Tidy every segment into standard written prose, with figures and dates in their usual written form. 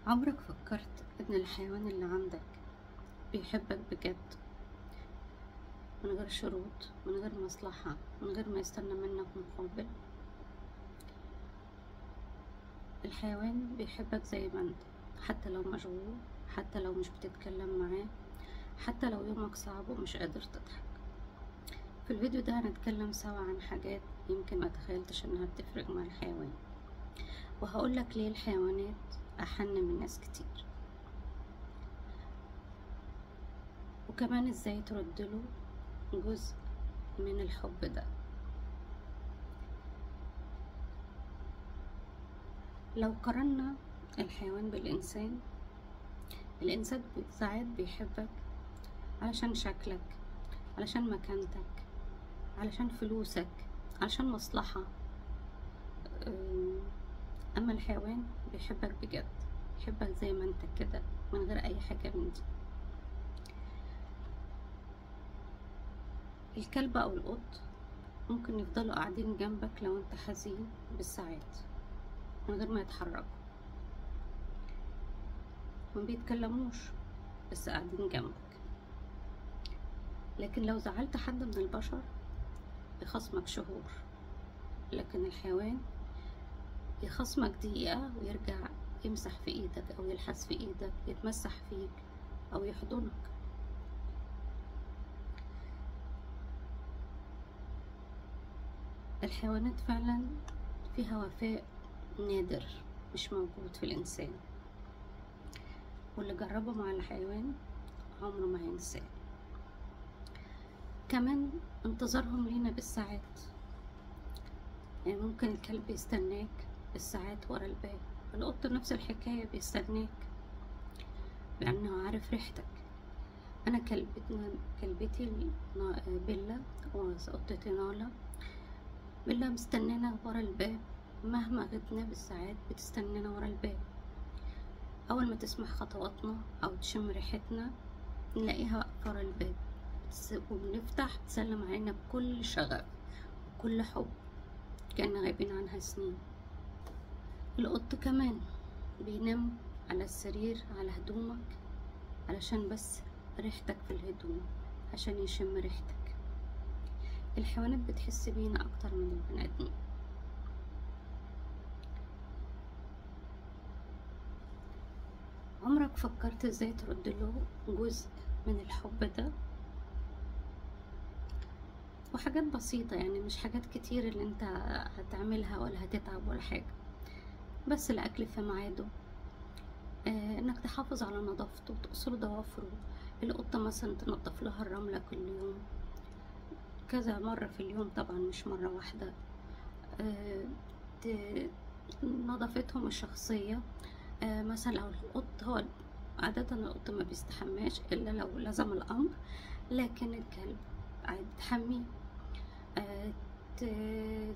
عمرك فكرت إن الحيوان اللي عندك بيحبك بجد، من غير شروط، من غير مصلحة، من غير ما يستنى منك مقابل؟ الحيوان بيحبك زي ما انت، حتى لو مشغول، حتى لو مش بتتكلم معاه، حتى لو يومك صعب ومش قادر تضحك. في الفيديو ده هنتكلم سوا عن حاجات يمكن ما تخيلتش انها بتفرق مع الحيوان، وهقولك ليه الحيوانات أحن من ناس كتير، وكمان ازاي تردله جزء من الحب ده. لو قارنا الحيوان بالإنسان، الإنسان ساعات بيحبك علشان شكلك، علشان مكانتك، علشان فلوسك، علشان مصلحة. أما الحيوان بيحبك بجد، بيحبك زي ما انت كده، من غير أي حاجة من دي. الكلب أو القط ممكن يفضلوا قاعدين جنبك لو انت حزين بالساعات من غير ما يتحركوا، ما بيتكلموش بس قاعدين جنبك. لكن لو زعلت حد من البشر يخصمك شهور، لكن الحيوان يخصمك دقيقة ويرجع يمسح في ايدك او يلحس في ايدك، يتمسح فيك او يحضنك. الحيوانات فعلا فيها وفاء نادر مش موجود في الانسان، واللي جربه مع الحيوان عمره ما هينساه. كمان انتظارهم لينا بالساعات، يعني ممكن الكلب يستناك بالساعات ورا الباب، القط نفس الحكاية بيستناك لأنه عارف ريحتك. أنا كلبتي بيلا وقطتي نالا، بيلا مستنانا ورا الباب، مهما غبنا بالساعات بتستنانا ورا الباب. أول ما تسمع خطواتنا أو تشم ريحتنا نلاقيها واقفة ورا الباب، وبنفتح تسلم علينا بكل شغف وكل حب، كأننا غايبين عنها سنين. القط كمان بينام على السرير على هدومك علشان بس ريحتك في الهدوم، عشان يشم ريحتك. الحيوانات بتحس بينا اكتر من البني ادمين. عمرك فكرت ازاي ترد له جزء من الحب ده؟ وحاجات بسيطة، يعني مش حاجات كتير اللي انت هتعملها ولا هتتعب ولا حاجة، بس الاكل في ميعاده، انك تحافظ على نظافته، تقصر ضوافره. القطة مثلا تنظف لها الرملة كل يوم، كذا مرة في اليوم طبعا مش مرة واحدة. نظافتهم الشخصية، مثلا لو القط هو عادة القط ما بيستحماش إلا لو لزم الأمر، لكن الكلب عادي تحميه.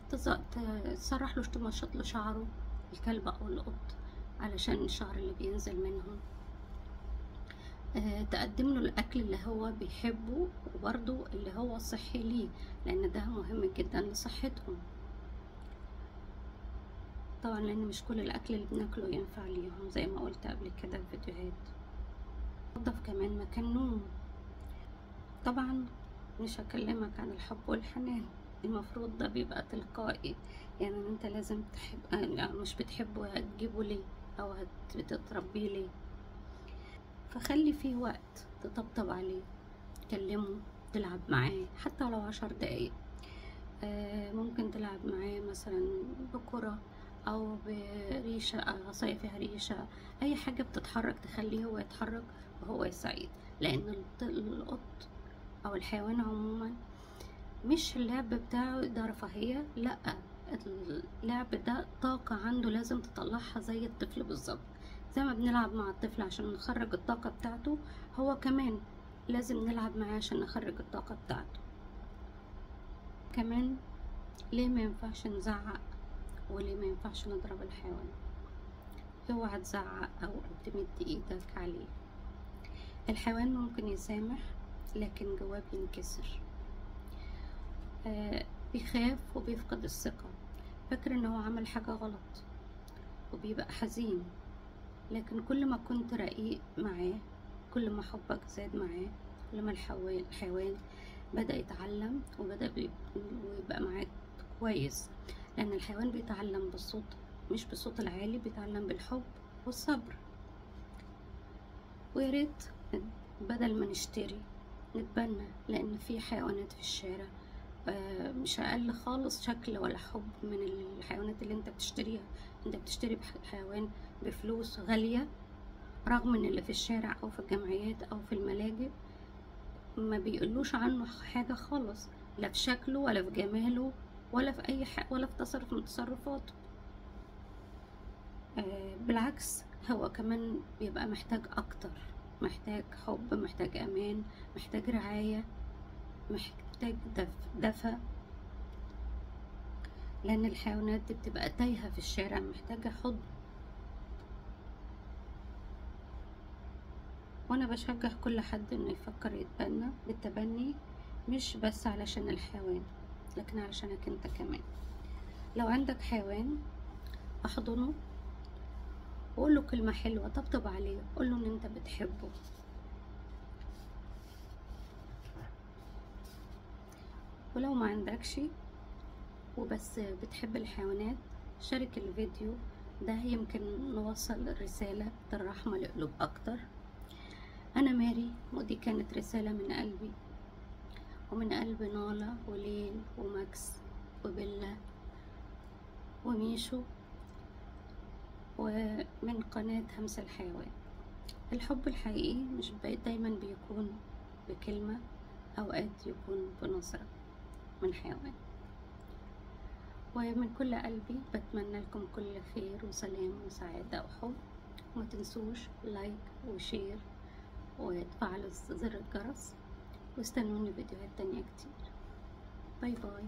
تسرح له، تمشط له شعره الكلب أو القط علشان الشعر اللي بينزل منهم. تقدم له الأكل اللي هو بيحبه، وبرضه اللي هو صحي ليه، لأن ده مهم جدا لصحتهم طبعا، لأن مش كل الأكل اللي بناكله ينفع ليهم زي ما قلت قبل كده في فيديوهات. نضف كمان مكان نوم. طبعا مش هكلمك عن الحب والحنان، المفروض ده بيبقى تلقائي، يعني انت لازم تحب، يعني مش بتحبه هتجيبه ليه او بتتربيه ليه؟ فخلي فيه وقت تطبطب عليه، تكلمه، تلعب معاه حتى لو 10 دقايق. ممكن تلعب معاه مثلا بكرة او بريشة، عصاية فيها ريشة، اي حاجة بتتحرك تخليه هو يتحرك وهو سعيد. لان القط او الحيوان عموما مش اللعب بتاعه ده رفاهية، لا، اللعب ده طاقة عنده لازم تطلعها زي الطفل بالظبط. زي ما بنلعب مع الطفل عشان نخرج الطاقة بتاعته، هو كمان لازم نلعب معاه عشان نخرج الطاقة بتاعته. كمان ليه ما ينفعش نزعق، وليه ما ينفعش نضرب الحيوان؟ اوعى تزعق او تمد ايدك عليه. الحيوان ممكن يسامح لكن جواه بينكسر، بيخاف وبيفقد الثقة، فاكر ان هو عمل حاجة غلط وبيبقى حزين. لكن كل ما كنت رقيق معاه كل ما حبك زاد معاه، كل ما الحيوان بدأ يتعلم ويبقى معاك كويس، لأن الحيوان بيتعلم بالصوت، مش بالصوت العالي، بيتعلم بالحب والصبر. وياريت بدل ما نشتري نتبنى، لأن في حيوانات في الشارع مش أقل خالص شكل ولا حب من الحيوانات اللي انت بتشتريها. انت بتشتري حيوان بفلوس غالية، رغم ان اللي في الشارع او في الجمعيات او في الملاجئ ما بيقولوش عنه حاجة خالص، لا في شكله ولا في جماله ولا في اي حاجة ولا في تصرف من تصرفاته. بالعكس هو كمان بيبقى محتاج اكتر، محتاج حب، محتاج امان، محتاج رعاية، محتاج دفء، لان الحيوانات دي بتبقى تايهة في الشارع محتاجة حضن. وانا بشجع كل حد انه يفكر يتبنى بالتبني، مش بس علشان الحيوان لكن علشانك انت كمان. لو عندك حيوان احضنه وقول له كلمة حلوة، طبطب عليه، قول له ان انت بتحبه. ولو ما عندكش وبس بتحب الحيوانات، شارك الفيديو ده، يمكن نوصل رسالة الرحمة لقلوب اكتر. انا ماري، ودي كانت رسالة من قلبي ومن قلب نالا وليل وماكس وبيلا وميشو، ومن قناة همس الحيوان. الحب الحقيقي مش دايما بيكون بكلمة، أوقات يكون بنظرة من حيوان. ومن كل قلبي بتمنى لكم كل خير وسلام وسعادة وحب. وما تنسوش لايك وشير وتفعلوا زر الجرس، واستنوني فيديوهات تانية كتير. باي باي.